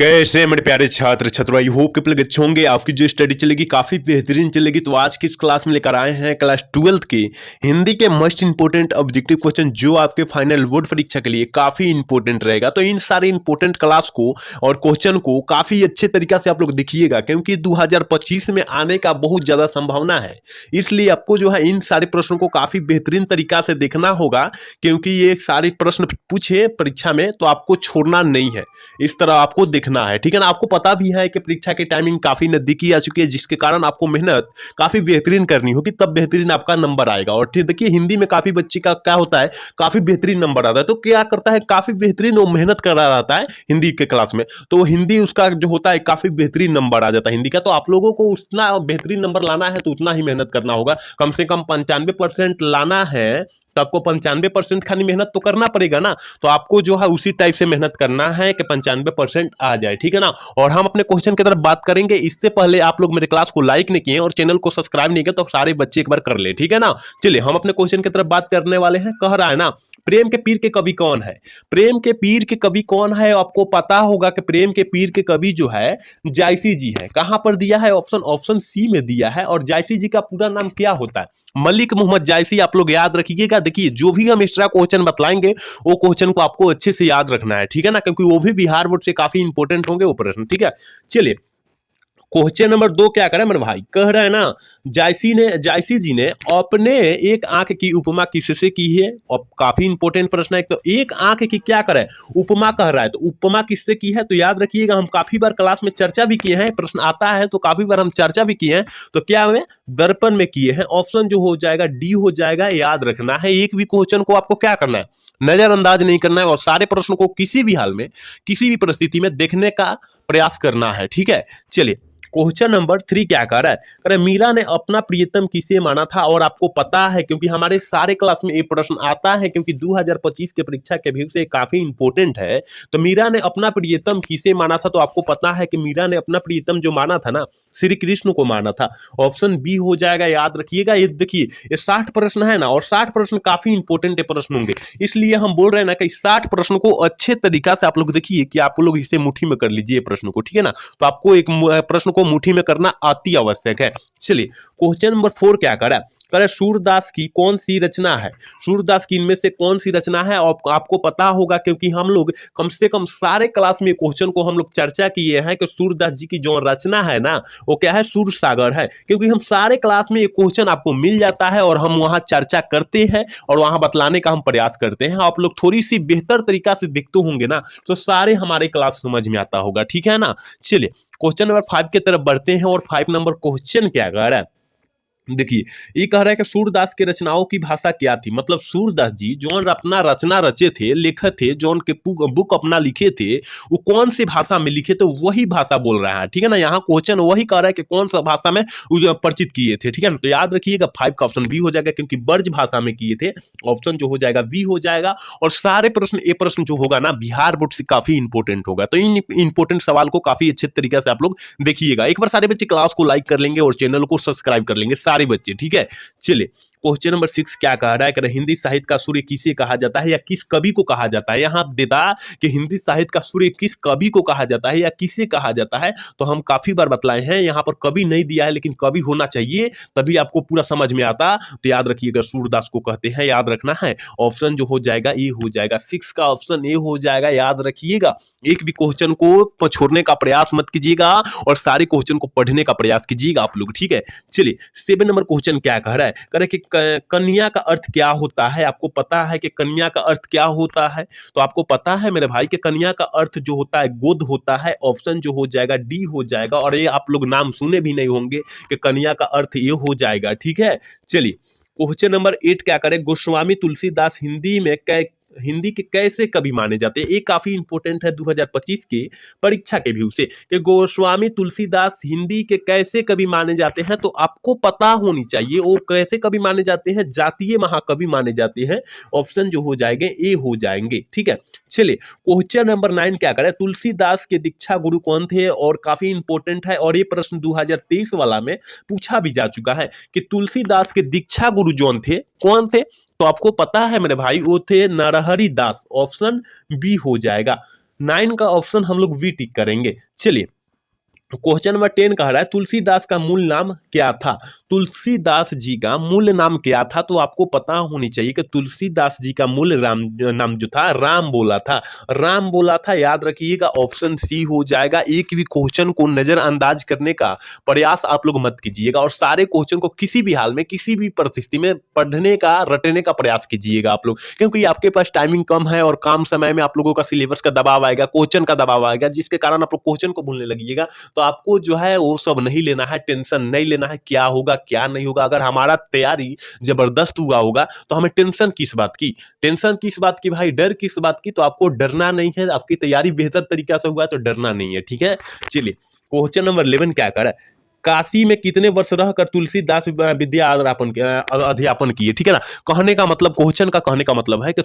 कैसे मेरे प्यारे छात्र छात्रों, आई होप के प्लग अच्छे होंगे। आपकी जो स्टडी चलेगी काफी बेहतरीन चलेगी। तो आज की इस क्लास में लेकर आए हैं क्लास 12th की हिंदी के मोस्ट इंपोर्टेंट ऑब्जेक्टिव क्वेश्चन, जो आपके फाइनल बोर्ड परीक्षा के लिए काफी इंपोर्टेंट रहेगा। तो इन सारे इंपोर्टेंट क्लास को और क्वेश्चन को काफी अच्छे तरीका से आप लोग देखिएगा, क्योंकि 2025 में आने का बहुत ज्यादा संभावना है। इसलिए आपको जो है इन सारे प्रश्नों को काफी बेहतरीन तरीका से देखना होगा, क्योंकि ये सारे प्रश्न पूछे परीक्षा में तो आपको छोड़ना नहीं है, इस तरह आपको देखना है। ठीक है ना। आपको पता भी है कि परीक्षा की टाइमिंग काफी नजदीकी आ चुकी है, जिसके कारण आपको मेहनत काफी बेहतरीन करनी होगी, तब बेहतरीन आपका नंबर आएगा। और देखिए, हिंदी में काफी बच्चे का क्या होता है, काफी बेहतरीन नंबर आता है, तो क्या करता है, काफी बेहतरीन वो मेहनत कर रहा रहता है हिंदी के क्लास में, तो हिंदी उसका जो होता है काफी बेहतरीन नंबर आ जाता है हिंदी का। तो आप लोगों को उतना बेहतरीन नंबर लाना है तो उतना ही मेहनत करना होगा, कम से कम 95% लाना है। तो आपको 95% खाली मेहनत तो करना पड़ेगा ना। तो आपको जो है उसी टाइप से मेहनत करना है कि 95% आ जाए। ठीक है ना। और हम अपने क्वेश्चन की तरफ बात करेंगे। इससे पहले आप लोग मेरे क्लास को लाइक नहीं किए और चैनल को सब्सक्राइब नहीं किया, तो सारे बच्चे एक बार कर ले। ठीक है ना। चलिए हम अपने क्वेश्चन की तरफ बात करने वाले हैं। कह रहा है ना, प्रेम के पीर के कवि कौन है। प्रेम के पीर के कवि कौन है, आपको पता होगा कि प्रेम के पीर के कवि जो है जायसी जी है। कहां पर दिया है, ऑप्शन सी में दिया है। और जायसी जी का पूरा नाम क्या होता है, मलिक मोहम्मद जायसी। आप लोग याद रखिएगा। देखिए, जो भी हम एक्स्ट्रा क्वेश्चन बतलाएंगे वो क्वेश्चन को आपको अच्छे से याद रखना है। ठीक है ना, क्योंकि वो भी बिहार बोर्ड से काफी इंपोर्टेंट होंगे वो प्रश्न। ठीक है, चलिए क्वेश्चन नंबर 2 क्या करे मेरे भाई, कह रहा है ना, जायसी जी ने अपने एक आंख की उपमा किससे की है। और काफी इंपॉर्टेंट प्रश्न है। तो एक आंख की क्या करे, उपमा कह रहा है, तो उपमा किससे की है। तो याद रखिएगा, हम काफी बार क्लास में चर्चा भी किए हैं, प्रश्न आता है तो काफी बार हम चर्चा भी किए हैं। तो क्या हमें दर्पण में किए हैं। ऑप्शन जो हो जाएगा डी हो जाएगा। याद रखना है, एक भी क्वेश्चन को आपको क्या करना है, नजरअंदाज नहीं करना है, और सारे प्रश्नों को किसी भी हाल में, किसी भी परिस्थिति में देखने का प्रयास करना है। ठीक है, चलिए क्वेश्चन नंबर 3 क्या कर रहा है, कह रहा है मीरा ने अपना प्रियतम किसे माना था। और आपको पता है, क्योंकि हमारे सारे क्लास में ये प्रश्न आता है, क्योंकि 2025 के परीक्षा के व्यू से काफी इंपॉर्टेंट है। तो मीरा ने अपना प्रियतम किसे माना था, तो आपको पता है कि मीरा ने अपना प्रियतम जो माना था ना, श्री कृष्ण को माना था। ऑप्शन बी हो जाएगा। याद रखिएगा, ये देखिए ये 60 प्रश्न है ना, और 60 प्रश्न काफी इंपॉर्टेंट प्रश्न होंगे। इसलिए हम बोल रहे हैं ना कि 60 प्रश्नों को अच्छे तरीका से आप लोग देखिए कि आप लोग इसे मुट्ठी में कर लीजिए प्रश्न को। ठीक है ना। तो आपको एक प्रश्न को मुट्ठी में करना अति आवश्यक है। चलिए क्वेश्चन नंबर 4 क्या करा, करे सूरदास की कौन सी रचना है। सूरदास की इनमें से कौन सी रचना है, और आपको पता होगा, क्योंकि हम लोग कम से कम सारे क्लास में क्वेश्चन को हम लोग चर्चा किए हैं कि सूरदास जी की जो रचना है ना, वो क्या है, सूर सागर है। क्योंकि हम सारे क्लास में ये क्वेश्चन आपको मिल जाता है और हम वहां चर्चा करते हैं और वहां बतलाने का हम प्रयास करते हैं। आप लोग थोड़ी सी बेहतर तरीका से देखते होंगे ना, तो सारे हमारे क्लास समझ में आता होगा। ठीक है ना। चलिए क्वेश्चन नंबर 5 की तरफ बढ़ते हैं। और 5 नंबर क्वेश्चन क्या कह रहा है, देखिए ये कह रहा है कि सूरदास की रचनाओं की भाषा क्या थी। मतलब सूरदास जी जो अपना रचना रचे थे, लेखे थे, जो उनके बुक अपना लिखे थे, वो कौन सी भाषा में लिखे थे, वही भाषा बोल रहा है। ठीक है ना। यहाँ क्वेश्चन वही कह रहा है कि कौन सा भाषा में परिचित किए थे। ठीक है ना। तो याद रखिएगा 5 का ऑप्शन बी हो जाएगा, क्योंकि ब्रज भाषा में किए थे। ऑप्शन जो हो जाएगा बी हो जाएगा। और सारे प्रश्न, ये प्रश्न जो होगा ना, बिहार बोर्ड से काफी इंपोर्टेंट होगा। तो इन इंपोर्टेंट सवाल को काफी अच्छे तरीके से आप लोग देखिएगा। एक बार सारे बच्चे क्लास को लाइक कर लेंगे और चैनल को सब्सक्राइब कर लेंगे सारे बच्चे। ठीक है, चलिए क्वेश्चन नंबर 6 क्या कह रहा है कि हिंदी साहित्य का सूर्य किसे कहा जाता है या किस कवि को कहा जाता है। यहाँ देता कि हिंदी साहित्य का सूर्य किस कवि को कहा जाता है या किसे कहा जाता है। तो हम काफी बार बतलाए हैं, यहाँ पर कवि नहीं दिया है, लेकिन कवि होना चाहिए, तभी आपको पूरा समझ में आता। तो याद रखिएगा, सूरदास को कहते हैं, याद रखना है। ऑप्शन जो हो जाएगा ए हो जाएगा, 6 का ऑप्शन ए हो जाएगा। याद रखिएगा, एक भी क्वेश्चन को छोड़ने का प्रयास मत कीजिएगा और सारे क्वेश्चन को पढ़ने का प्रयास कीजिएगा आप लोग। ठीक है, चलिए 7 नंबर क्वेश्चन क्या कह रहा है, कह रहा है कि कन्या का अर्थ क्या होता है। आपको पता है कि कन्या का अर्थ क्या होता है। तो आपको पता है मेरे भाई कि कन्या का अर्थ जो होता है गोद होता है। ऑप्शन जो हो जाएगा डी हो जाएगा। और ये आप लोग नाम सुने भी नहीं होंगे कि कन्या का अर्थ ये हो जाएगा। ठीक है, चलिए क्वेश्चन नंबर 8 क्या करें, गोस्वामी तुलसीदास हिंदी के कैसे कवि माने जाते हैं। ये काफी इंपॉर्टेंट है 2025 के परीक्षा के व्यू से, कि गोस्वामी तुलसीदास हिंदी के कैसे कवि माने जाते हैं। तो आपको पता होनी चाहिए वो कैसे कवि माने जाते हैं, जातीय महाकवि माने जाते हैं। ऑप्शन जो हो जाएंगे ए हो जाएंगे। ठीक है, चलिए क्वेश्चन नंबर 9 क्या करें, तुलसीदास के दीक्षा गुरु कौन थे। और काफी इंपॉर्टेंट है, और ये प्रश्न 2023 वाला में पूछा भी जा चुका है कि तुलसीदास के दीक्षा गुरु जो थे कौन थे। तो आपको पता है मेरे भाई, वो थे नरहरि दास। ऑप्शन बी हो जाएगा। 9 का ऑप्शन हम लोग बी टिक करेंगे। चलिए, क्वेश्चन नंबर 10 कह रहा है तुलसीदास का मूल नाम क्या था। तुलसीदास जी का मूल नाम क्या था, तो आपको पता होनी चाहिए कि तुलसीदास जी का मूल नाम जो था राम बोला था। राम बोला था, याद रखिएगा, ऑप्शन सी हो जाएगा। एक भी क्वेश्चन को नजरअंदाज करने का प्रयास आप लोग मत कीजिएगा और सारे क्वेश्चन को किसी भी हाल में किसी भी परिस्थिति में पढ़ने का रटने का प्रयास कीजिएगा आप लोग, क्योंकि आपके पास टाइमिंग कम है और कम समय में आप लोगों का सिलेबस का दबाव आएगा, क्वेश्चन का दबाव आएगा, जिसके कारण आप लोग क्वेश्चन को भूलने लगिएगा। तो आपको जो है वो सब नहीं लेना है, टेंशन नहीं लेना है क्या होगा क्या नहीं होगा। अगर हमारा तैयारी जबरदस्त हुआ होगा तो हमें टेंशन किस बात की, टेंशन किस बात की भाई, डर किस बात की। तो आपको डरना नहीं है, आपकी तैयारी बेहतर तरीका से हुआ है तो डरना नहीं है, ठीक है। चलिए, क्वेश्चन नंबर 11 क्या कर काशी में कितने वर्ष रहकर तुलसीदास विद्या अध्यापन किए, ठीक है ना। कहने का मतलब, क्वेश्चन का कहने का मतलब है कि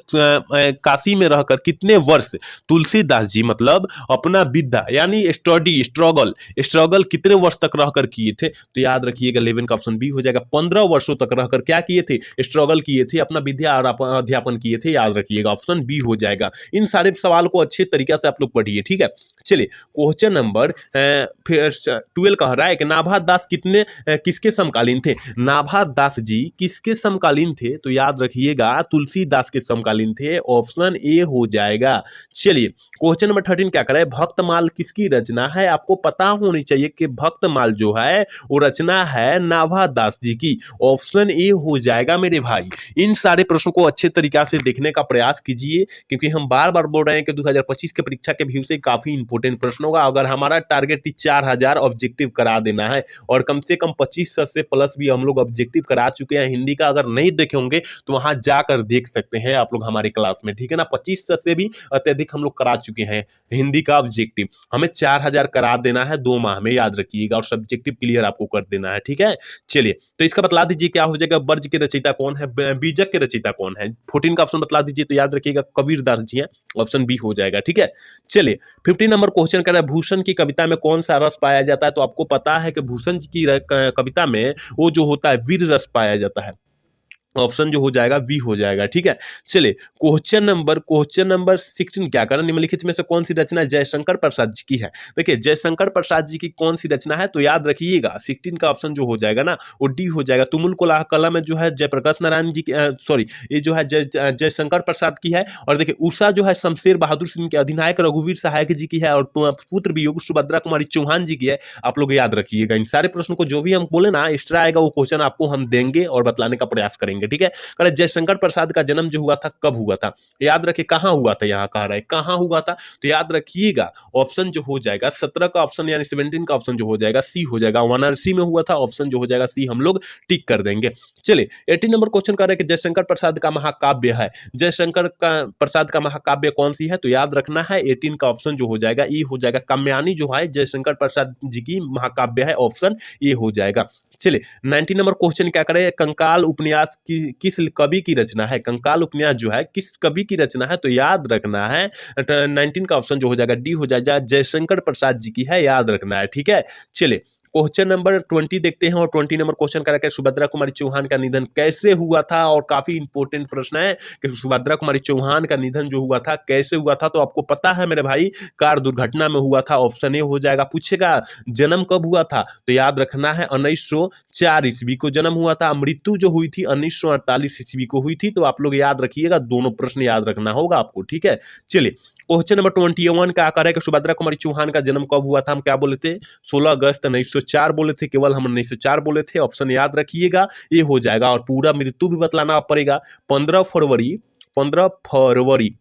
काशी में रहकर कितने वर्ष तुलसीदास जी मतलब अपना विद्या यानी स्टडी स्ट्रगल कितने वर्ष तक रहकर किए थे। तो याद रखिएगा 11 का ऑप्शन बी हो जाएगा। 15 वर्षों तक रहकर क्या किए थे, स्ट्रगल किए थे, अपना विद्या अध्यापन किए थे। याद रखिएगा ऑप्शन बी हो जाएगा। इन सारे सवाल को अच्छे तरीके से आप लोग पढ़िए, ठीक है। चलिए, क्वेश्चन नंबर 12 कह रहा है कि नाभा दास किसके समकालीन थे। नाभा दास जी किसके समकालीन थे, तो याद रखिएगा तुलसीदास के समकालीन थे। ऑप्शन ए हो जाएगा। चलिए, क्वेश्चन नंबर 13 क्या करे, भक्तमाल किसकी रचना है। आपको पता होनी चाहिए कि भक्तमाल जो है वो रचना है नाभा दास जी की। ऑप्शन ए हो जाएगा मेरे भाई। इन सारे प्रश्नों को अच्छे तरीका से देखने का प्रयास कीजिए, क्योंकि हम बार बार बोल रहे हैं कि 2025 के परीक्षा के व्यू से काफी इंपोर्टेंट प्रश्न होगा। अगर हमारा टारगेट 4000 ऑब्जेक्टिव करा देना है और कम से कम 25 से प्लस भी हम लोग ऑब्जेक्टिव करा चुके हैं हिंदी का। अगर नहीं देखे होंगे तो वहां जाकर देख सकते हैं आप लोग हमारी क्लास में, ठीक है ना। 25 से भी अत्यधिक हम लोग करा चुके हैं हिंदी का ऑब्जेक्टिव। हमें 4000 करा देना है 2 माह में, याद रखिएगा, और सब्जेक्टिव क्लियर आपको कर देना है, ठीक है। चलिए, तो इसका बतला दीजिए क्या हो जाएगा। वर्ज के रचयिता कौन है, बीजक के रचयिता कौन है। 14 का ऑप्शन बतला दीजिए, तो याद रखिएगा कबीरदास जी हैं। ऑप्शन बी हो जाएगा, ठीक है। चलिए, 15 नंबर क्वेश्चन कर रहा है भूषण की कविता में कौन सा रस पाया जाता है। तो आपको पता है कि भूषण जी की कविता में वो जो होता है वीर रस पाया जाता है। ऑप्शन जो हो जाएगा बी हो जाएगा, ठीक है। चलिए, क्वेश्चन नंबर 16 क्या करना, निम्नलिखित में से कौन सी रचना जयशंकर प्रसाद जी की है। देखिए, जयशंकर प्रसाद जी की कौन सी रचना है, तो याद रखिएगा 16 का ऑप्शन जो हो जाएगा ना वो डी हो जाएगा। तुमुल कला में जो है जयप्रकाश नारायण जी की, सॉरी, ये जो है जयशंकर प्रसाद की है। और देखिए, उषा जो है शमशेर बहादुर सिंह के अधिनायक रघुवीर सहायक जी की है। और पुत्र वियोग सुभद्रा कुमारी चौहान जी की है। आप लोग याद रखिएगा इन सारे प्रश्नों को, जो भी हम बोले ना एक्स्ट्रा आएगा वो क्वेश्चन आपको हम देंगे और बतलाने का प्रयास करेंगे, ठीक है। कह रहे जयशंकर प्रसाद का जन्म जो हुआ था कब हुआ था, याद रखिए कहां हुआ था, यहां कह रहा है कहां हुआ था। तो याद रखिएगा ऑप्शन जो हो जाएगा 17 का ऑप्शन यानी 17 का ऑप्शन जो हो जाएगा सी हो जाएगा। वाराणसी में हुआ था। ऑप्शन जो हो जाएगा सी हम लोग टिक कर देंगे। चलिए, 18 नंबर क्वेश्चन कर रहे हैं कि जयशंकर प्रसाद का महाकाव्य है। जयशंकर का प्रसाद का महाकाव्य कौन सी है, तो याद रखना है 18 का ऑप्शन जो हो जाएगा ई हो जाएगा। काम्यानी जो है जयशंकर प्रसाद जी की महाकाव्य है। ऑप्शन ए हो जाएगा। चलिए, 19 नंबर क्वेश्चन क्या करें, कंकाल उपन्यास किस कवि की रचना है। कंकाल उपन्यास जो है किस कवि की रचना है, तो याद रखना है 19 का ऑप्शन जो हो जाएगा डी हो जाएगा। जयशंकर प्रसाद जी की है, याद रखना है, ठीक है। चलिए, क्वेश्चन नंबर 20 देखते हैं और 20 नंबर क्वेश्चन का है सुभद्रा कुमारी चौहान का निधन कैसे हुआ था। और काफी इंपोर्टेंट प्रश्न है कि सुभद्रा कुमारी चौहान का निधन जो हुआ था कैसे हुआ था। तो आपको पता है मेरे भाई, कार दुर्घटना में हुआ था। ऑप्शन ए हो जाएगा। पूछेगा जन्म कब हुआ था, तो याद रखना है 1904 ईस्वी को जन्म हुआ था। मृत्यु जो हुई थी 1948 ईस्वी को हुई थी। तो आप लोग याद रखिएगा, दोनों प्रश्न याद रखना होगा आपको, ठीक है। चलिए, क्वेश्चन नंबर 21 का आकार है कि सुभद्रा कुमारी चौहान का जन्म कब हुआ था। हम क्या बोले थे, 16 अगस्त 1904 बोले थे, केवल हम 1904 बोले थे। ऑप्शन याद रखिएगा ये हो जाएगा। और पूरा मृत्यु भी बतलाना पड़ेगा। 15 फरवरी,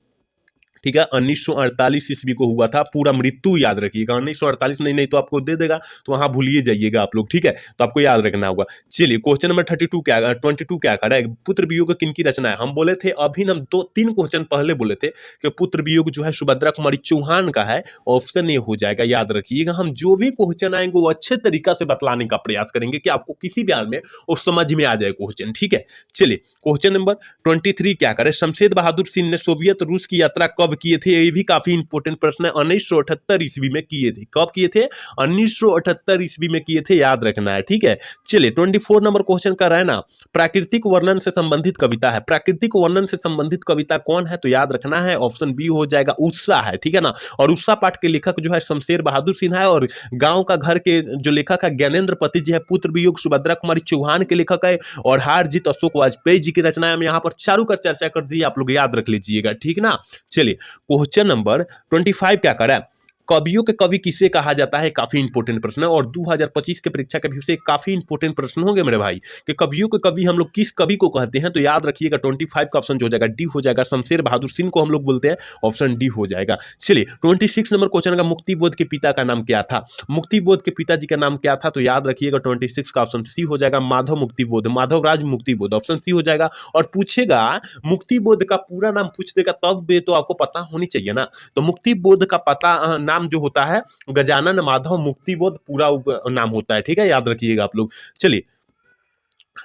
ठीक है, 1948 ईस्वी को हुआ था। पूरा मृत्यु याद रखिएगा, 1948 नहीं तो आपको दे देगा, तो वहां भूलिए जाइएगा आप लोग, ठीक है। तो आपको याद रखना होगा। चलिए, क्वेश्चन नंबर 22 क्या कर रहा है, पुत्र वियोग किनकी रचना है। हम बोले थे अभी हम 2-3 क्वेश्चन पहले बोले थे कि पुत्र वियोग जो है सुभद्रा कुमारी चौहान का है। ऑप्शन ए हो जाएगा। याद रखिएगा, हम जो भी क्वेश्चन आएंगे वो अच्छे तरीका से बतलाने का प्रयास करेंगे कि आपको किसी भी हाल में वो समझ में आ जाए क्वेश्चन, ठीक है। चलिए, क्वेश्चन नंबर 23 क्या करे, शमशेर बहादुर सिंह ने सोवियत रूस की यात्रा कब कब किए थे, ये भी काफी इंपॉर्टेंट प्रश्न है। 1978 ईस्वी में किए थे। कब किए थे? 1978 ईस्वी में किए थे, याद रखना है, ठीक है। चलिए 24 नंबर क्वेश्चन कर रहा है ना, प्राकृतिक वर्णन से संबंधित कविता है। प्राकृतिक वर्णन से संबंधित कविता कौन है? तो याद रखना है, ऑप्शन बी हो जाएगा उत्साह है, ठीक है ना। और उत्साह पाठ के लेखक जो है शमशेर बहादुर सिन्हा है, और गांव का घर के जो लेखक है ज्ञानेंद्र पति जी है। पुत्र वियोग सुभद्रा कुमारी चौहान के लेखक है, और हार जीत अशोक वाजपेयी जी की रचना है। हम यहाँ पर चारों का चर्चा कर दी, आप लोग याद रख लीजिएगा, ठीक ना। चलिए क्वेश्चन नंबर 25 क्या करा, कवियों के कवि किसे कहा जाता है? काफी इंपॉर्टेंट प्रश्न है, और 2025 के परीक्षा के व्यू से काफी इंपॉर्टेंट प्रश्न होंगे मेरे भाई, कि कवियों के कवि हम लोग किस कवि को कहते हैं? तो याद रखिएगा 25 का ऑप्शन जो हो जाएगा डी हो जाएगा, शमशेर बहादुर सिंह को हम लोग बोलते हैं, ऑप्शन डी हो जाएगा। चलिए 26 नंबर क्वेश्चन का, मुक्ति बोध के पिता का नाम क्या था? मुक्ति बोध के पिताजी का नाम क्या था? तो याद रखिएगा 26 का ऑप्शन सी हो जाएगा, माधव मुक्ति बोध, माधव राज मुक्ति बोध, ऑप्शन सी हो जाएगा। और पूछेगा मुक्ति बोध का पूरा नाम पूछ देगा तब भी तो आपको पता होनी चाहिए ना। तो मुक्ति बोध का पता नाम जो होता है गजानन माधव मुक्तिबोध, पूरा नाम होता है, ठीक है, याद रखिएगा आप लोग। चलिए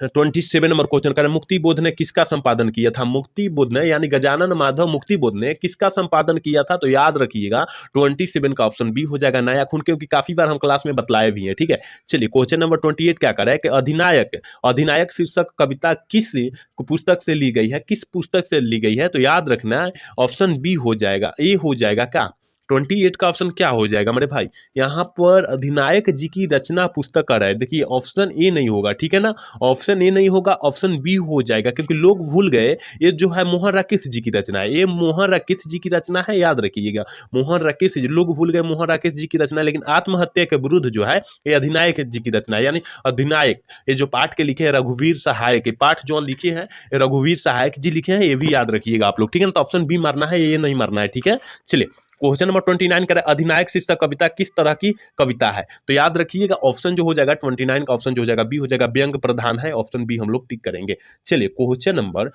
27 नंबर क्वेश्चन कर, मुक्तिबोध ने किसका संपादन किया था? मुक्तिबोध ने यानी गजानन माधव मुक्तिबोध ने किसका संपादन किया था? तो याद रखिएगा 27 का ऑप्शन बी हो जाएगा, नया खून, क्योंकि काफी बार हम क्लास में बतलाए भी हैं, ठीक है। चलिए क्वेश्चन नंबर 28 क्या कर रहा है कि अधिनायक, अधिनायक शीर्षक कविता किस पुस्तक से ली गई है? किस पुस्तक से ली गई है? तो याद रखना ऑप्शन बी हो जाएगा, ए हो जाएगा क्या? 28 का ऑप्शन क्या हो जाएगा मेरे भाई? यहाँ पर अधिनायक जी की रचना पुस्तक का है, देखिए ऑप्शन ए नहीं होगा, ठीक है ना, ऑप्शन ए नहीं होगा, ऑप्शन बी हो जाएगा, क्योंकि लोग भूल गए ये जो है मोहन राकेश जी की रचना है, ये मोहन राकेश जी की रचना है, याद रखिएगा मोहन राकेश जी, लोग भूल गए मोहन राकेश जी की रचना, लेकिन आत्महत्या के विरुद्ध जो है ये अधिनायक जी की रचना है। यानी अधिनायक ये जो पाठ के लिखे हैं रघुवीर सहायक, पाठ जो लिखे हैं रघुवीर सहायक जी लिखे हैं, ये भी याद रखिएगा आप लोग, ठीक है ना। तो ऑप्शन बी मारना है, ये नहीं मारना है, ठीक है। चलिए क्वेश्चन नंबर 29 करें, अधिनायक शीर्षक कविता किस तरह की कविता है? तो याद रखिएगा ऑप्शन जो हो जाएगा 29 का ऑप्शन जो हो जाएगा बी हो जाएगा, व्यंग प्रधान है, ऑप्शन बी हम लोग टिक करेंगे। चलिए क्वेश्चन नंबर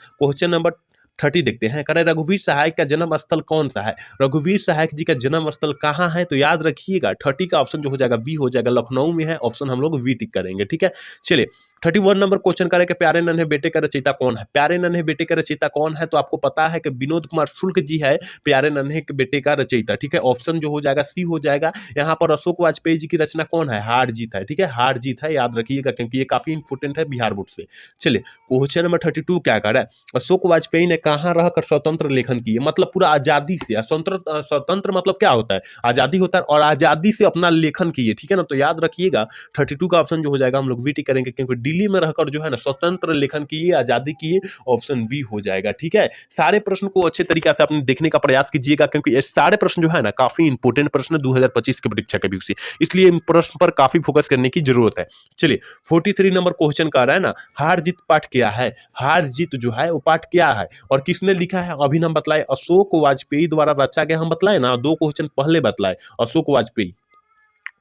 30 देखते हैं, करें रघुवीर सहायक का जन्म स्थल कौन सा है? रघुवीर सहायक जी का जन्म स्थल कहाँ है? तो याद रखिएगा 30 का ऑप्शन जो हो जाएगा बी हो जाएगा, लखनऊ में है, ऑप्शन हम लोग वी टिक करेंगे, ठीक है। चलिए 31 नंबर क्वेश्चन करें कि प्यारे नन्हे बेटे का रचयिता कौन है? प्यारे नन्हे बेटे का रचयिता कौन है? तो आपको पता है कि विनोद कुमार शुक्ल जी है प्यारे नन्हे के बेटे का रचयिता, ठीक है, ऑप्शन जो हो जाएगा सी हो जाएगा। यहाँ पर अशोक वाजपेयी जी की रचना कौन है? हार जीत है, ठीक है, हार जीत है, याद रखिएगा, क्योंकि ये काफी इंपोर्टेंट है बिहार बोर्ड से। चलिए क्वेश्चन नंबर 32 क्या कर रहा है, अशोक वाजपेयी ने कहाँ रहकर स्वतंत्र लेखन किए? मतलब पूरा आजादी से, स्वतंत्र मतलब क्या होता है? आजादी होता है, और आजादी से अपना लेखन किए, ठीक है ना। तो याद रखिएगा 32 का ऑप्शन जो हो जाएगा हम लोग वीटी करेंगे, क्योंकि दिल्ली में रहकर जो है ना स्वतंत्र लेखन किए, आजादी किए, ऑप्शन बी हो जाएगा, ठीक है। सारे प्रश्न को अच्छे तरीके से आपने देखने का प्रयास कीजिएगा, क्योंकि ये सारे प्रश्न जो है ना काफी इंपोर्टेंट प्रश्न 2025 के परीक्षा के व्यू से, इसलिए इन प्रश्न पर काफी फोकस करने की जरूरत है। चलिए 43 नंबर क्वेश्चन का रहा है ना, हार जीत पाठ क्या है? हार जीत जो है वो पाठ क्या है और किसने लिखा है? अभी हम बतलाए अशोक वाजपेयी द्वारा रचा गया, हम बतलाए ना, 2 क्वेश्चन पहले बतलाए, अशोक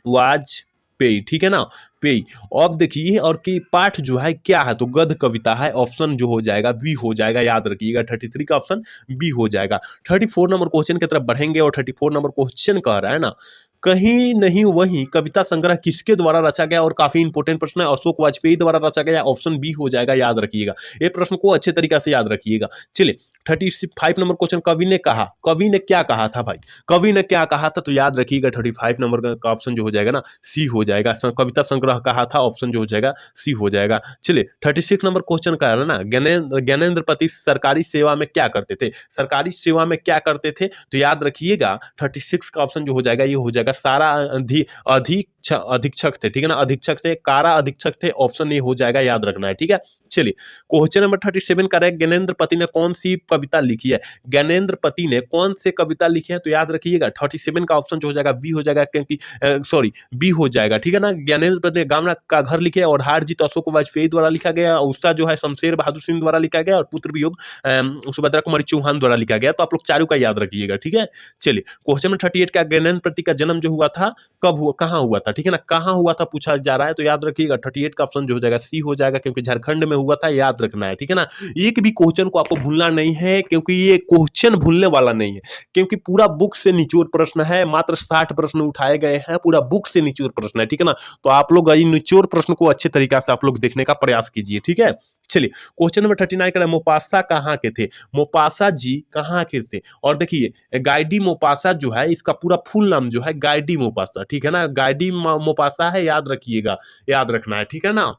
वाजपेयी, ठीक है ना, पेई। अब देखिए और कि पाठ जो है क्या है, तो गद्य कविता है, ऑप्शन जो हो जाएगा बी हो जाएगा, याद रखिएगा 33 का ऑप्शन बी हो जाएगा। 34 नंबर क्वेश्चन की तरफ बढ़ेंगे, और 34 नंबर क्वेश्चन कह रहा है ना, कहीं नहीं वहीं कविता संग्रह किसके द्वारा रचा गया? और काफी इंपोर्टेंट प्रश्न है, अशोक वाजपेयी द्वारा रचा गया, ऑप्शन बी हो जाएगा, याद रखिएगा, ये प्रश्न को अच्छे तरीके से याद रखिएगा। चलिए 35 नंबर क्वेश्चन, कवि ने कहा, कवि ने क्या कहा था भाई? कवि ने क्या कहा था? तो याद रखिएगा 35 नंबर का ऑप्शन जो हो जाएगा ना सी हो जाएगा, कविता संग्रह कहा था, ऑप्शन जो हो जाएगा सी हो जाएगा। चलिए 36 नंबर क्वेश्चन का है ना, ज्ञानेंद्र पति सरकारी सेवा में क्या करते थे? सरकारी सेवा में क्या करते थे? तो याद रखिएगा 36 का ऑप्शन जो हो जाएगा ये हो जाएगा, सारा अधीक्षक थे, ठीक है ना, अधीक्षक थे, कारा अधीक्षक थे, ऑप्शन ए हो जाएगा, याद रखना है, ठीक है। चलिए क्वेश्चन नंबर 37 का है, ज्ञानेंद्र पति ने कौन सी कविता लिखी है? ज्ञानेंद्र पति ने कौन से कविता लिखी है? तो याद रखिएगा 37 का ऑप्शन जो हो जाएगा बी हो जाएगा, क्योंकि सॉरी बी हो जाएगा, ठीक है ना। ज्ञानेंद्र पति ने गामना का घर लिखे, और हार जीत अशोक वाजपेयी द्वारा लिखा गया, उत्साह जो है शमशेर बहादुर सिंह द्वारा लिखा गया, और पुत्र वियोग सुभद्रा कुमारी चौहान द्वारा लिखा गया। तो आप लोग चारों का याद रखिएगा, ठीक है। चलिए क्वेश्चन नंबर 38 का, ज्ञानेंद्र पति का जन्म जो हुआ था कब हुआ, कहाँ हुआ था, ठीक है ना, कहाँ हुआ था पूछा जा रहा है। तो याद रखिएगा 38 का ऑप्शन जो हो जाएगा सी हो जाएगा, क्योंकि झारखंड में हुआ था, याद रखना है, ठीक है ना। एक भी क्वेश्चन को आपको भूलना नहीं है, क्योंकि ये क्वेश्चन भूलने वाला नहीं है, क्योंकि पूरा बुक से निचोड़ प्रश्न है, मात्र 60 प्रश्न उठाए गए हैं, पूरा बुक से निचोड़ प्रश्न है, ठीक है ना। तो आप लोग निचोड़ प्रश्न को अच्छे तरीके से आप लोग देखने का प्रयास कीजिए, ठीक है। चलिए क्वेश्चन नंबर 39 का मोपासा कहाँ के थे? मोपासा जी कहाँ के थे? और देखिए गाइडी मोपासा जो है इसका पूरा फुल नाम जो है गाइडी मोपासा, ठीक है ना? गाइडी मोपासा है, याद रखिएगा, याद रखना है, ठीक है ना?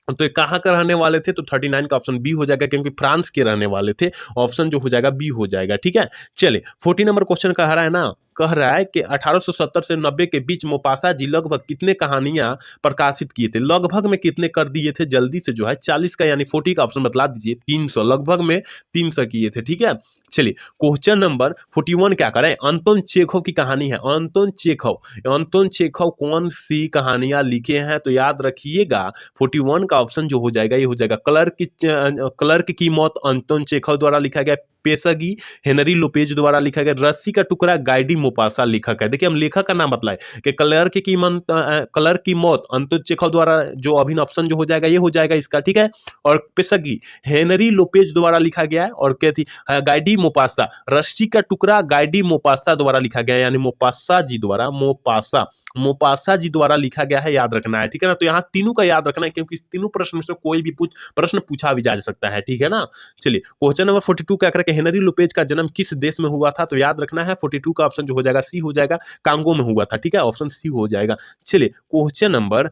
तो ये कहाँ का रहने वाले थे? तो 39 का ऑप्शन बी हो जाएगा, क्योंकि फ्रांस के रहने वाले थे। ऑप्शन जो हो जाएगा बी हो जाएगा, ठीक है? चलिए 40 नंबर क्वेश्चन कह रहा है ना, कह रहा है कि 1870 से 90 के बीच मोपासा जी लगभग कितने कहानियां प्रकाशित किए थे? लगभग में कितने कर दिए थे? जल्दी से जो है 40 का यानी 40 का ऑप्शन बतला दीजिए। 300, लगभग में 300 किए थे, ठीक है? चलिए क्वेश्चन नंबर 41 क्या करें? अंतोन चेखव की कहानी है। अंतोन चेखव कौन सी कहानियां लिखे हैं? तो याद रखिएगा 41 का ऑप्शन जो हो जाएगा ये हो जाएगा क्लर्क की मौत अंतोन चेखव द्वारा लिखा गया। पेशगी हेनरी लोपेज द्वारा लिखा गया। रस्सी का टुकड़ा गाइडी मोपासा लेखक है। देखिए हम लेखक का नाम बतलाए कि क्लर्क की मौत अंतोन चेखव द्वारा, जो अभिन्न ऑप्शन जो हो जाएगा ये हो जाएगा इसका, ठीक है? और पेशगी हेनरी लोपेज द्वारा लिखा गया है। और क्या थी? गाइडी मोपासा, रस्सी का टुकड़ा गाइडी मोपासा द्वारा लिखा गया, यानी मोपासा जी द्वारा लिखा गया है, याद रखना है, ठीक है ना? तो यहाँ तीनों का याद रखना है, क्योंकि तीनों प्रश्न में से कोई भी प्रश्न पूछा भी जा सकता है, ठीक है ना? चलिए क्वेश्चन नंबर 42 क्या करके हेनरी लोपेज का जन्म किस देश में हुआ था? तो याद रखना है 42 का ऑप्शन जो हो जाएगा सी हो जाएगा, कांगो में हुआ था, ठीक है? ऑप्शन सी हो जाएगा। चलिए क्वेश्चन नंबर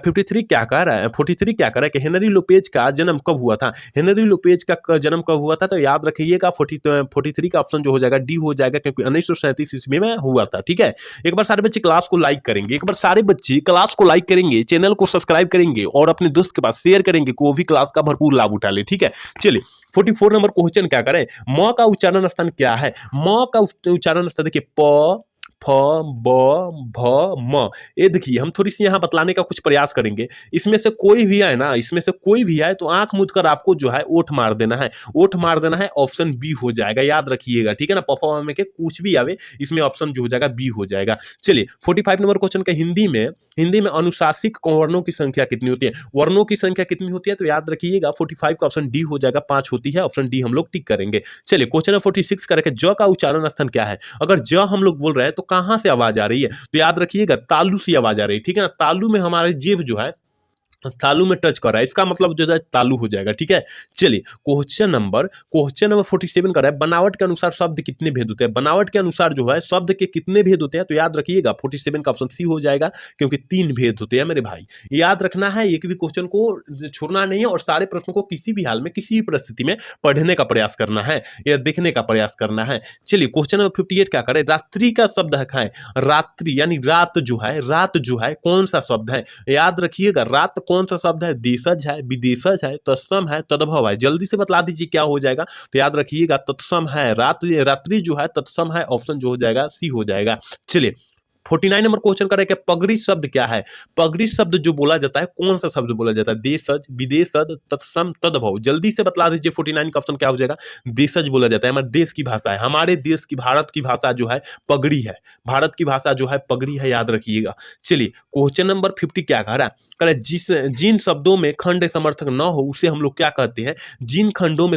53 क्या कह रहा है? 43 क्या कह रहा है कि हेनरी लोपेज का जन्म कब हुआ था? हेनरी लोपेज का जन्म कब हुआ था? तो याद रखिएगा 43 का ऑप्शन जो हो जाएगा डी हो जाएगा, क्योंकि 1937 ईस्वी में हुआ था, ठीक है? एक बार सारे बच्चे क्लास को लाइक करेंगे, एक बार सारे बच्चे क्लास को लाइक करेंगे, चैनल को सब्सक्राइब करेंगे और अपने दोस्त के पास शेयर करेंगे कि वो भी क्लास का भरपूर लाभ उठा ले, ठीक है? चलिए 44 नंबर क्वेश्चन क्या करें? म का उच्चारण स्थान क्या है? म का उच्चारण स्थान देखिए प, फ, ब, भ, म। ये देखिए हम थोड़ी सी यहाँ बतलाने का कुछ प्रयास करेंगे। इसमें से कोई भी आए ना, इसमें से कोई भी आए तो आंख मूंद कर आपको जो है ओठ मार देना है, ओठ मार देना है। ऑप्शन बी हो जाएगा, याद रखिएगा, ठीक है ना? पफा में के कुछ भी आवे, इसमें ऑप्शन जो हो जाएगा बी हो जाएगा। चलिए 45 नंबर क्वेश्चन का हिंदी में अनुशासिक वर्णों की संख्या कितनी होती है? वर्णों की संख्या कितनी होती है? तो याद रखिएगा 45 का ऑप्शन डी हो जाएगा, 5 होती है। ऑप्शन डी हम लोग टिक करेंगे। चलिए क्वेश्चन नंबर 46 करके ज का उच्चारण स्थान क्या है? अगर ज हम लोग बोल रहे हैं तो कहां से आवाज आ रही है? तो याद रखिएगा तालू से आवाज आ रही है, ठीक है ना? तालू में हमारे जेब जो है तालू में टच कर रहा है, इसका मतलब जो है तालू हो जाएगा, ठीक है? चलिए क्वेश्चन नंबर 47 कर रहा है, बनावट के अनुसार शब्द कितने भेद होते हैं? बनावट के अनुसार जो है शब्द के कितने भेद होते हैं? तो याद रखिएगा 47 का ऑप्शन सी हो जाएगा, क्योंकि 3 भेद होते हैं मेरे भाई। याद रखना है, एक भी क्वेश्चन को छोड़ना नहीं है और सारे प्रश्नों को किसी भी हाल में किसी भी परिस्थिति में पढ़ने का प्रयास करना है या देखने का प्रयास करना है। चलिए क्वेश्चन नंबर 58 क्या करें? रात्रि का शब्द है, रात्रि यानी रात जो है कौन सा शब्द है? याद रखिएगा रात कौन सा शब्द है? देशज है, विदेशज है, तत्सम है, तद्भव है। जल्दी से बतला दीजिए क्या हो जाएगा? तो याद रखिएगा तत्सम है, रात्रि जो है तत्सम है। ऑप्शन जो हो जाएगा सी हो जाएगा। चलिए 49 नंबर क्वेश्चन कर रहे हैं कि पगड़ी शब्द क्या है? पगड़ी शब्द जो बोला जाता है कौन सा शब्द बोला जाता है? देशज, विदेशज, तत्सम, तद्भव। जल्दी से बतला दीजिए 49 का ऑप्शन क्या हो जाएगा? देशज बोला जाता है, हमारे देश की भाषा है, हमारे देश की भारत की भाषा जो है पगड़ी है, भारत की भाषा जो है पगड़ी है, याद रखिएगा। चलिए क्वेश्चन नंबर 50 क्या कह रहा है? जिन शब्दों में खंड समर्थक न हो उसे हम लोग क्या कहते हैं? जिन खंडों में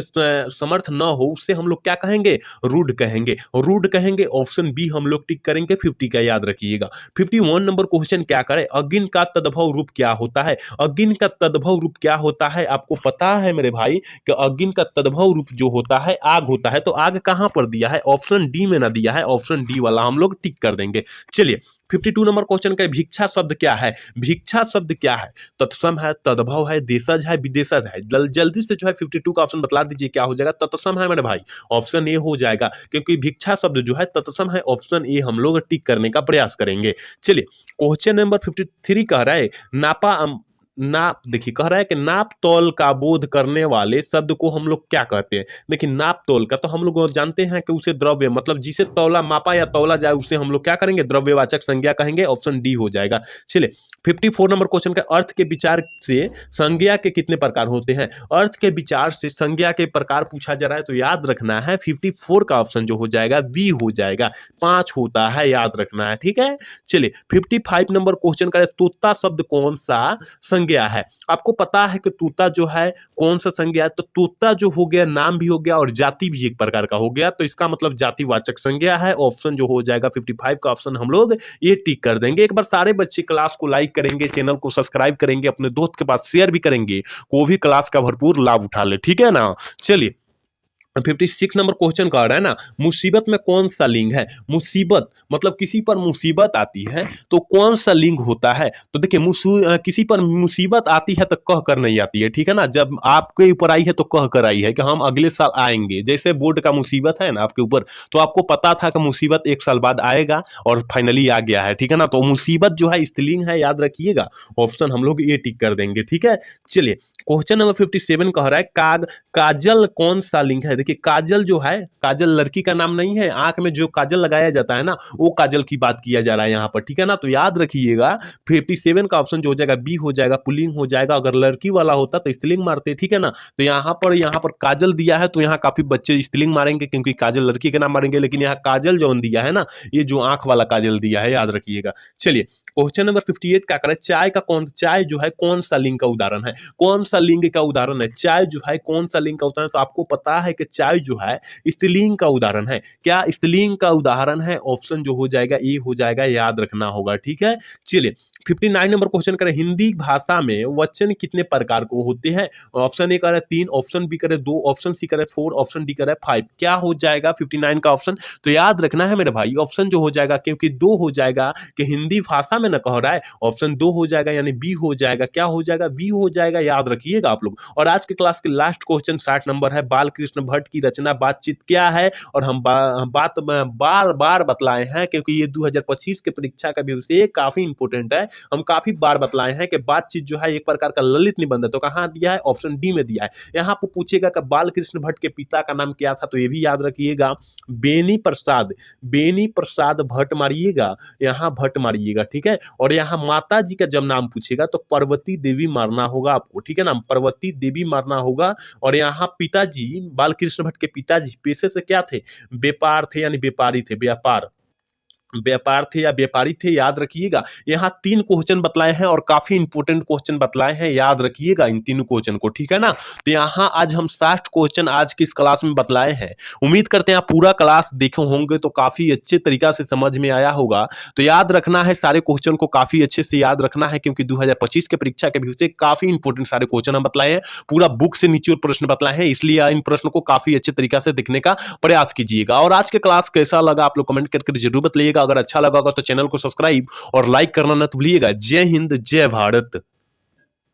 समर्थ न हो उससे हम लोग क्या कहेंगे? रूढ़ कहेंगे, रूढ़ कहेंगे। ऑप्शन बी हम लोग टिक करेंगे 50 का, याद रखिएगा। 51 नंबर क्वेश्चन क्या करें? अग्नि का तद्भव रूप क्या होता है? अग्नि का तद्भव रूप क्या होता है? आपको पता है मेरे भाई कि अग्नि का तद्भव रूप जो होता है आग होता है। तो आग कहां पर दिया है? ऑप्शन डी में ना दिया है, ऑप्शन डी वाला हम लोग टिक कर देंगे। चलिए 52 नंबर क्वेश्चन का भिक्षा शब्द क्या है? भिक्षा शब्द क्या है? तत्सम है, तद्भव है, देशज है, विदेशज है। जल्दी से जो है 52 का ऑप्शन बतला दीजिए क्या हो जाएगा? तत्सम है मेरे भाई, ऑप्शन ए हो जाएगा, क्योंकि भिक्षा शब्द जो है तत्सम है। ऑप्शन ए हम लोग टिक करने का प्रयास करेंगे। चलिए क्वेश्चन नंबर 53 कह रहा है नाप देखिए कह रहा है कि नाप तौल का बोध करने वाले शब्द को हम लोग क्या कहते हैं? देखिए नाप तौल का तो हम लोग जानते हैं कि उसे द्रव्य, मतलब जिसे तौला मापा या तौला जाए उसे हम लोग क्या करेंगे? द्रव्यवाचक संज्ञा कहेंगे। ऑप्शन डी हो जाएगा। चलिए 54 नंबर क्वेश्चन का अर्थ के विचार से संज्ञा के कितने प्रकार होते हैं? अर्थ के विचार से संज्ञा के प्रकार पूछा जा रहा है, तो याद रखना है 54 का ऑप्शन जो हो जाएगा बी हो जाएगा, 5 होता है, याद रखना है, ठीक है? चलिए 55 नंबर क्वेश्चन का तोता शब्द कौन सा संज्ञा संज्ञा है। आपको पता है कि तोता जो है कौन सा संज्ञा है, तो तोता जो हो गया नाम भी हो गया और जाति भी एक प्रकार का हो गया, तो इसका मतलब जातिवाचक संज्ञा है। ऑप्शन जो हो जाएगा 55 का ऑप्शन हम लोग ये टिक कर देंगे। एक बार सारे बच्चे क्लास को लाइक करेंगे, चैनल को सब्सक्राइब करेंगे, अपने दोस्त के पास शेयर भी करेंगे, वो भी क्लास का भरपूर लाभ उठा ले, ठीक है ना। चलिए 56 नंबर क्वेश्चन कह रहा है ना, मुसीबत में कौन सा लिंग है। मुसीबत मतलब किसी पर मुसीबत आती है तो कौन सा लिंग होता है। तो देखिए किसी पर मुसीबत आती है तो कह कर नहीं आती है, ठीक है ना। जब आपके ऊपर आई है तो कह कर आई है कि हम अगले साल आएंगे। जैसे बोर्ड का मुसीबत है ना आपके ऊपर, तो आपको पता था कि मुसीबत एक साल बाद आएगा और फाइनली आ गया है, ठीक है ना। तो मुसीबत जो है स्त्रीलिंग है, याद रखिएगा। ऑप्शन हम लोग ये टिक कर देंगे, ठीक है। चलिए क्वेश्चन नंबर 57 कह रहा है काजल कौन सा लिंग है। देखिए काजल जो है, काजल लड़की का नाम नहीं है, आंख में जो काजल लगाया जाता है ना, वो काजल की बात किया जा रहा है यहाँ पर, ठीक है ना। तो याद रखिएगा 57 का ऑप्शन जो हो जाएगा बी हो जाएगा, पुल्लिंग हो जाएगा। अगर लड़की वाला होता तो स्त्रीलिंग मारते, ठीक है ना। तो यहाँ पर काजल दिया है तो यहाँ काफी बच्चे स्त्रीलिंग मारेंगे क्योंकि काजल लड़की के नाम मारेंगे, लेकिन यहाँ काजल जो दिया है ना, ये जो आंख वाला काजल दिया है, याद रखिएगा। चलिए क्वेश्चन नंबर 58 क्या करे, चाय जो है कौन सा लिंग का उदाहरण है। कौन सा लिंग का उदाहरण है चाय जो है, कौन सा लिंग का उदाहरण है। तो आपको पता है कि चाय जो है स्त्रीलिंग का उदाहरण है। क्या स्त्रीलिंग का उदाहरण है। ऑप्शन जो हो जाएगा ए हो जाएगा, याद रखना होगा, ठीक है। चलिए 59 नंबर क्वेश्चन करें, हिंदी भाषा में वचन कितने प्रकार को होते हैं। ऑप्शन ए करे 3, ऑप्शन बी करे 2, ऑप्शन सी करे 4, ऑप्शन डी करे 5। क्या हो जाएगा 59 का ऑप्शन। तो याद रखना है मेरे भाई, ऑप्शन जो हो जाएगा, क्योंकि 2 हो जाएगा कि हिंदी भाषा में ना कह रहा है, ऑप्शन 2 हो जाएगा, यानी बी हो जाएगा। क्या हो जाएगा, बी हो जाएगा, याद रखिएगा आप लोग। और आज के क्लास के लास्ट क्वेश्चन 60 नंबर है, बालकृष्ण भट्ट की रचना बातचीत क्या है। और हम बात बार बार बतलाए हैं क्योंकि ये 2025 के परीक्षा का भी विषय काफी इंपोर्टेंट है। हम काफी बार बतलाए हैं कि बातचीत जो है एक प्रकार का ललित निबंध है। तो कहाँ दिया है, ऑप्शन डी में दिया है। यहाँ पर पूछेगा कि बालकृष्ण भट्ट के पिता का नाम क्या था, तो ये भी याद रखिएगा, बेनी प्रसाद भट्ट मारिएगा, यहाँ भट्ट मारिएगा, ठीक है। और यहाँ माता जी का जब नाम पूछेगा तो पार्वती देवी मारना होगा आपको, ठीक है ना, पार्वती देवी मारना होगा। और यहाँ पिताजी, बालकृष्ण भट्ट के पिताजी पेशे से क्या थे, व्यापार थे, यानी व्यापारी थे, व्यापार थे या व्यापारी थे, याद रखिएगा। यहाँ 3 क्वेश्चन बतलाए हैं और काफी इंपोर्टेंट क्वेश्चन बतलाए हैं, याद रखिएगा इन तीनों क्वेश्चन को, ठीक है ना। तो यहाँ आज हम 60 क्वेश्चन आज की इस क्लास में बतलाए हैं। उम्मीद करते हैं आप पूरा क्लास देखे होंगे तो काफी अच्छे तरीका से समझ में आया होगा। तो याद रखना है, सारे क्वेश्चन को काफी अच्छे से याद रखना है, क्योंकि 2025 के परीक्षा के व्यू से काफी इंपोर्टेंट सारे क्वेश्चन हम बतलाए हैं। पूरा बुक से नीचे प्रश्न बतलाए हैं, इसलिए इन प्रश्न को काफी अच्छे तरीका से देखने का प्रयास कीजिएगा। और आज के क्लास कैसा लगा आप लोग कमेंट करके जरूर बताइएगा। अगर अच्छा लगा होगा तो चैनल को सब्सक्राइब और लाइक करना न भूलिएगा। जय हिंद, जय भारत।